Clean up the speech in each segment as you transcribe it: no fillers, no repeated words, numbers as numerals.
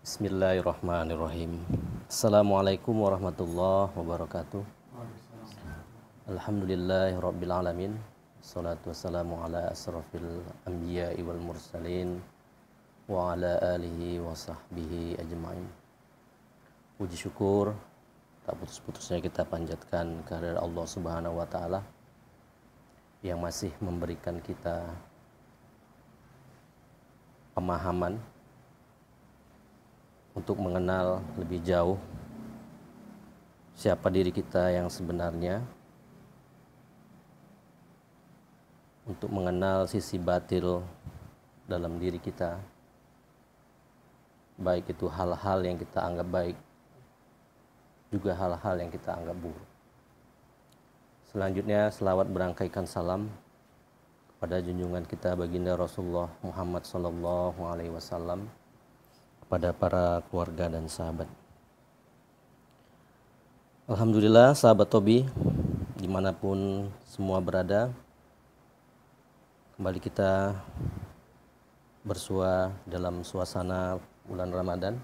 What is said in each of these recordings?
Bismillahirrahmanirrahim. Assalamualaikum warahmatullahi wabarakatuh. Alhamdulillahirabbil alamin. Wassalatu wassalamu ala asrofil anbiya'i wal mursalin wa ala alihi wa sahbihi ajma'in. Puji syukur tak putus-putusnya kita panjatkan kehadirat Allah Subhanahu wa taala yang masih memberikan kita pemahaman untuk mengenal lebih jauh siapa diri kita yang sebenarnya, untuk mengenal sisi batil dalam diri kita, baik itu hal-hal yang kita anggap baik, juga hal-hal yang kita anggap buruk. Selanjutnya selawat berangkaikan salam kepada junjungan kita baginda Rasulullah Muhammad SAW, kepada para keluarga dan sahabat. Alhamdulillah sahabat Tobi, dimanapun semua berada, kembali kita bersua dalam suasana bulan Ramadan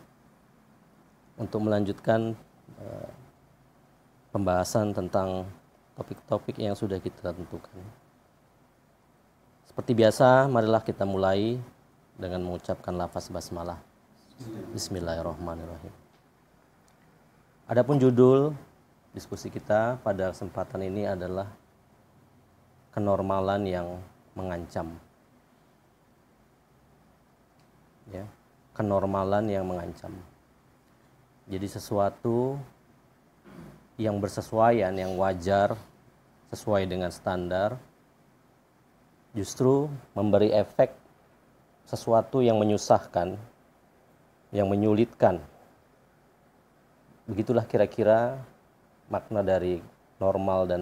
untuk melanjutkan pembahasan tentang topik-topik yang sudah kita tentukan. Seperti biasa, marilah kita mulai dengan mengucapkan lafaz basmalah. Bismillahirrahmanirrahim. Adapun judul diskusi kita pada kesempatan ini adalah kenormalan yang mengancam. Ya, kenormalan yang mengancam. Jadi sesuatu yang bersesuaian, yang wajar, sesuai dengan standar, justru memberi efek sesuatu yang menyusahkan, yang menyulitkan. Begitulah kira-kira makna dari normal dan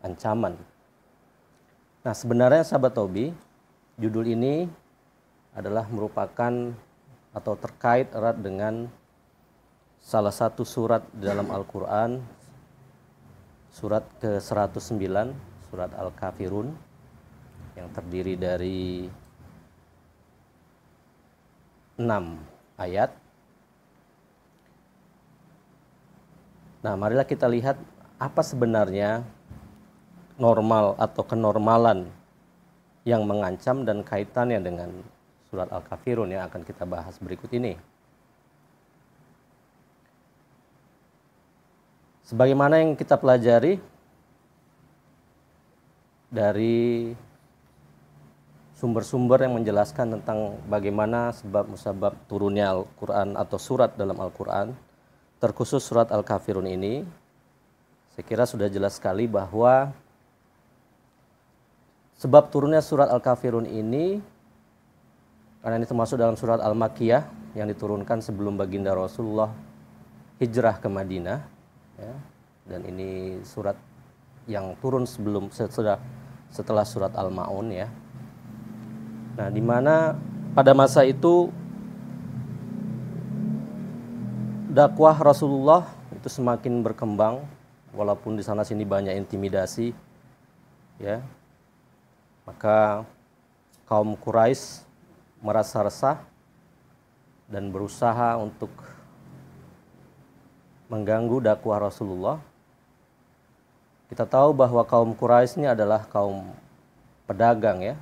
ancaman. Nah, sebenarnya sahabat Tobi, judul ini adalah merupakan atau terkait erat dengan salah satu surat dalam Al-Quran, surat ke-109, surat Al-Kafirun, yang terdiri dari 6 ayat. Nah, marilah kita lihat apa sebenarnya normal atau kenormalan yang mengancam dan kaitannya dengan surat Al-Kafirun yang akan kita bahas berikut ini. Sebagaimana yang kita pelajari dari sumber-sumber yang menjelaskan tentang bagaimana sebab musabab turunnya Al-Quran atau surat dalam Al-Quran, terkhusus surat Al-Kafirun ini, saya kira sudah jelas sekali bahwa sebab turunnya surat Al-Kafirun ini, karena ini termasuk dalam surat Al-Makkiyah yang diturunkan sebelum baginda Rasulullah hijrah ke Madinah, ya, dan ini surat yang turun setelah surat Al-Ma'un, ya. Nah, di mana pada masa itu dakwah Rasulullah itu semakin berkembang, walaupun di sana sini banyak intimidasi, ya. Maka kaum Quraisy merasa resah dan berusaha untuk mengganggu dakwah Rasulullah. Kita tahu bahwa kaum Quraisy ini adalah kaum pedagang, ya,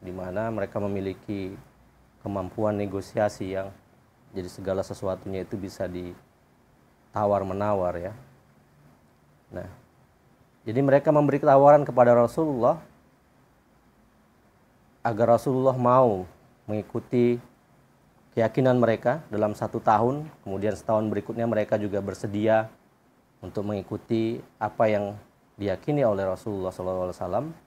di mana mereka memiliki kemampuan negosiasi yang jadi segala sesuatunya itu bisa ditawar-menawar, ya. Nah, jadi mereka memberi tawaran kepada Rasulullah agar Rasulullah mau mengikuti keyakinan mereka dalam 1 tahun, kemudian setahun berikutnya mereka juga bersedia untuk mengikuti apa yang diyakini oleh Rasulullah SAW.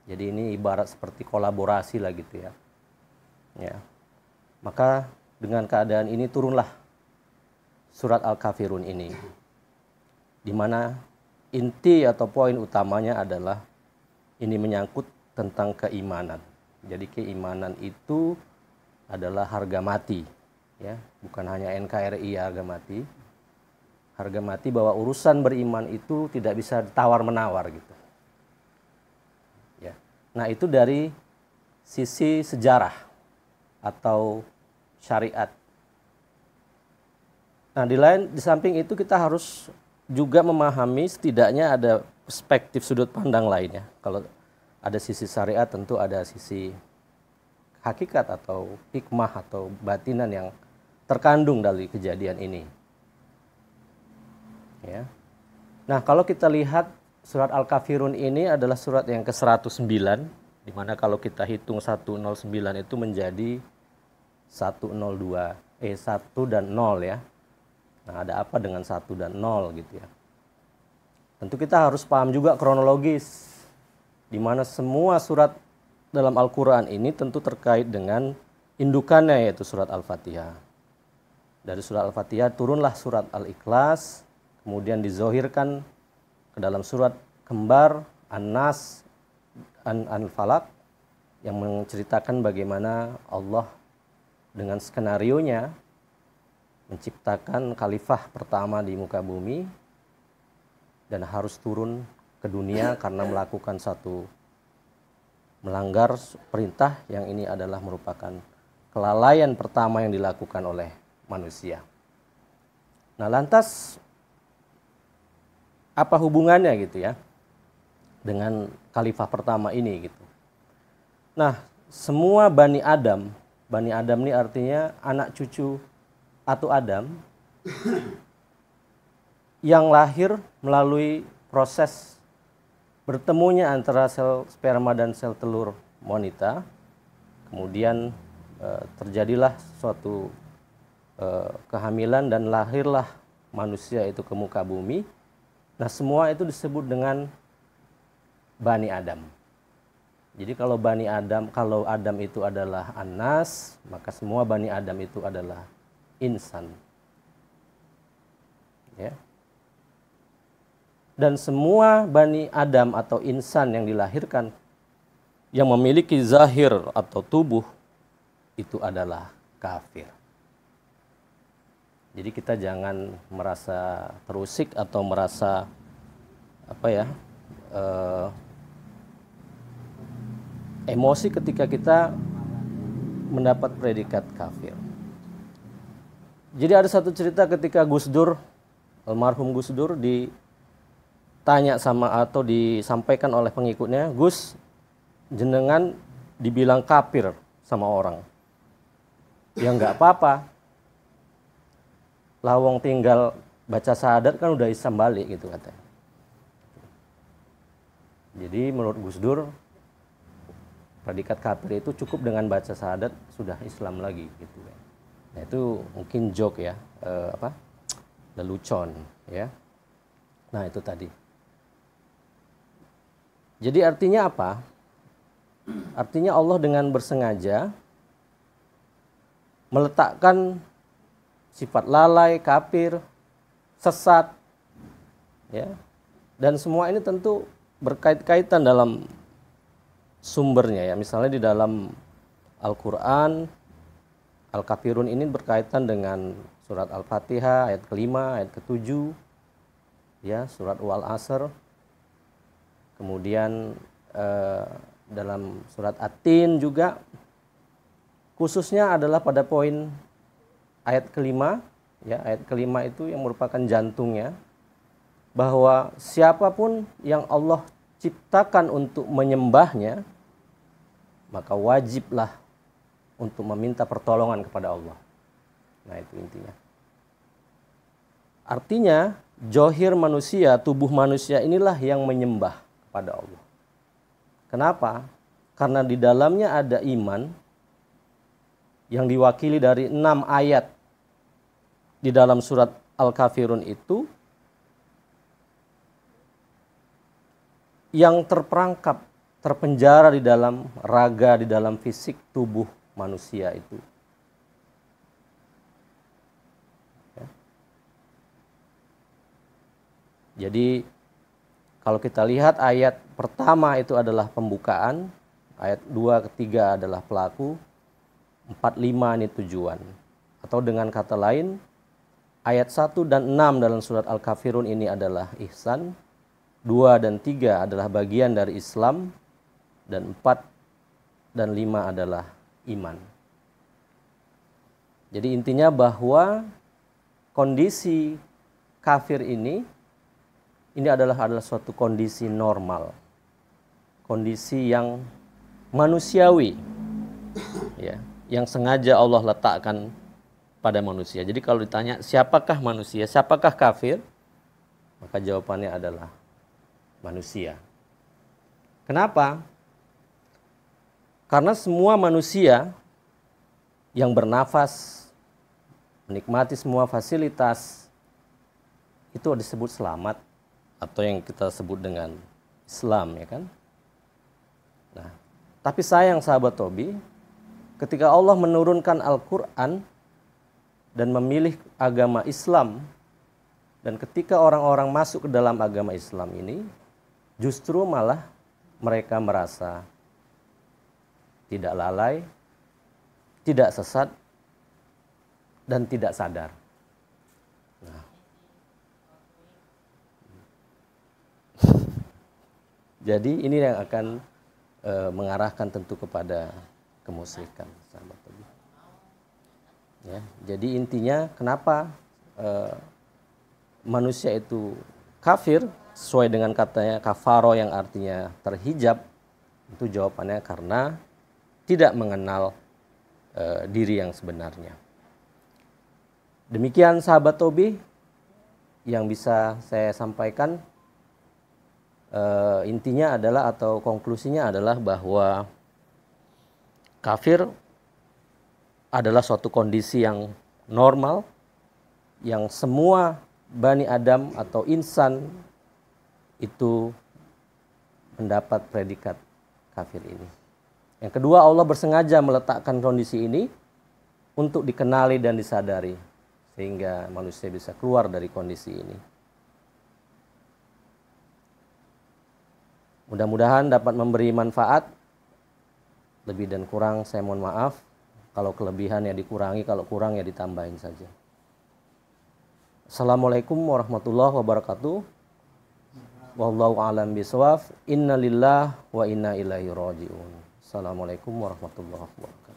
Jadi ini ibarat seperti kolaborasi lah gitu, ya. Ya. Maka dengan keadaan ini turunlah surat Al-Kafirun ini, di mana inti atau poin utamanya adalah ini menyangkut tentang keimanan. Jadi keimanan itu adalah harga mati, ya, bukan hanya NKRI harga mati. Harga mati bahwa urusan beriman itu tidak bisa tawar-menawar gitu. Nah, itu dari sisi sejarah atau syariat. Nah, di samping itu kita harus juga memahami setidaknya ada perspektif sudut pandang lainnya. Kalau ada sisi syariat, tentu ada sisi hakikat atau hikmah atau batinan yang terkandung dari kejadian ini. Ya. Nah, kalau kita lihat surat Al-Kafirun ini adalah surat yang ke-109, di mana kalau kita hitung 109 itu menjadi 102, 1 dan 0 ya. Nah, ada apa dengan 1 dan 0 gitu ya. Tentu kita harus paham juga kronologis, di mana semua surat dalam Al-Quran ini tentu terkait dengan indukannya, yaitu surat Al-Fatihah. Dari surat Al-Fatihah turunlah surat Al-Ikhlas, kemudian dizohirkan ke dalam surat kembar An-Nas, An-Falaq, yang menceritakan bagaimana Allah dengan skenarionya menciptakan khalifah pertama di muka bumi dan harus turun ke dunia karena melakukan satu melanggar perintah yang ini adalah merupakan kelalaian pertama yang dilakukan oleh manusia. Nah, lantas apa hubungannya gitu ya dengan khalifah pertama ini gitu. Nah, semua Bani Adam ini artinya anak cucu atau Adam yang lahir melalui proses bertemunya antara sel sperma dan sel telur wanita, kemudian terjadilah suatu kehamilan dan lahirlah manusia itu ke muka bumi. Nah, semua itu disebut dengan Bani Adam. Jadi kalau Adam itu adalah An-Nas, maka semua Bani Adam itu adalah insan. Ya. Dan semua Bani Adam atau insan yang dilahirkan yang memiliki zahir atau tubuh itu adalah kafir. Jadi kita jangan merasa terusik atau merasa emosi ketika kita mendapat predikat kafir. Jadi ada satu cerita ketika Gus Dur, almarhum Gus Dur, ditanya atau disampaikan oleh pengikutnya, Gus, jenengan dibilang kafir sama orang. Ya nggak apa-apa. Lawong tinggal baca syahadat kan udah Islam balik gitu katanya. Jadi menurut Gus Dur, predikat kafir itu cukup dengan baca syahadat sudah Islam lagi gitu. Nah, itu mungkin joke ya, lelucon ya. Nah, itu tadi. Jadi artinya apa? Artinya Allah dengan bersengaja meletakkan sifat lalai, kafir, sesat, ya, dan semua ini tentu berkait-kaitan dalam sumbernya ya. Misalnya di dalam Al-Quran, Al-Kafirun ini berkaitan dengan surat Al-Fatihah ayat ke-5, ayat ke-7, ya, surat Wal Asr. Kemudian dalam surat At-Tin juga, khususnya adalah pada poin ayat ke-5, ya, ayat ke-5 itu yang merupakan jantungnya, bahwa siapapun yang Allah ciptakan untuk menyembahnya, maka wajiblah untuk meminta pertolongan kepada Allah. Nah, itu intinya. Artinya, johir manusia, tubuh manusia inilah yang menyembah kepada Allah. Kenapa? Karena di dalamnya ada iman yang diwakili dari 6 ayat di dalam surat Al-Kafirun itu, yang terperangkap, terpenjara di dalam raga, di dalam fisik tubuh manusia itu. Ya. Jadi kalau kita lihat ayat pertama itu adalah pembukaan, ayat 2 ketiga adalah pelaku, 4, 5 ini tujuan. Atau dengan kata lain, ayat 1 dan 6 dalam surat Al-Kafirun ini adalah ihsan, 2 dan 3 adalah bagian dari Islam, dan 4 dan 5 adalah iman. Jadi intinya bahwa kondisi kafir ini adalah suatu kondisi normal, kondisi yang manusiawi, ya, yang sengaja Allah letakkan pada manusia. Jadi kalau ditanya siapakah manusia, siapakah kafir, maka jawabannya adalah manusia. Kenapa? Karena semua manusia yang bernafas, menikmati semua fasilitas, itu disebut selamat, atau yang kita sebut dengan Islam, ya kan? Nah, tapi sayang sahabat Tobi, ketika Allah menurunkan Al-Quran dan memilih agama Islam, dan ketika orang-orang masuk ke dalam agama Islam ini, justru malah mereka merasa tidak lalai, tidak sesat, dan tidak sadar. Nah. Jadi ini yang akan mengarahkan tentu kepada kemusyrikan, sahabat Tobi. Ya, jadi intinya kenapa manusia itu kafir, sesuai dengan katanya kafaro yang artinya terhijab, itu jawabannya karena tidak mengenal diri yang sebenarnya. Demikian sahabat Tobi yang bisa saya sampaikan. Intinya adalah, atau konklusinya adalah bahwa kafir adalah suatu kondisi yang normal, yang semua Bani Adam atau insan itu mendapat predikat kafir ini. Yang kedua, Allah bersengaja meletakkan kondisi ini untuk dikenali dan disadari, sehingga manusia bisa keluar dari kondisi ini. Mudah-mudahan dapat memberi manfaat. Lebih dan kurang saya mohon maaf. Kalau kelebihan ya dikurangi, kalau kurang ya ditambahin saja. Assalamualaikum warahmatullahi wabarakatuh. Wallahu a'lam bishawab. Innalillahi wa inna ilaihi raji'un. Assalamualaikum warahmatullahi wabarakatuh.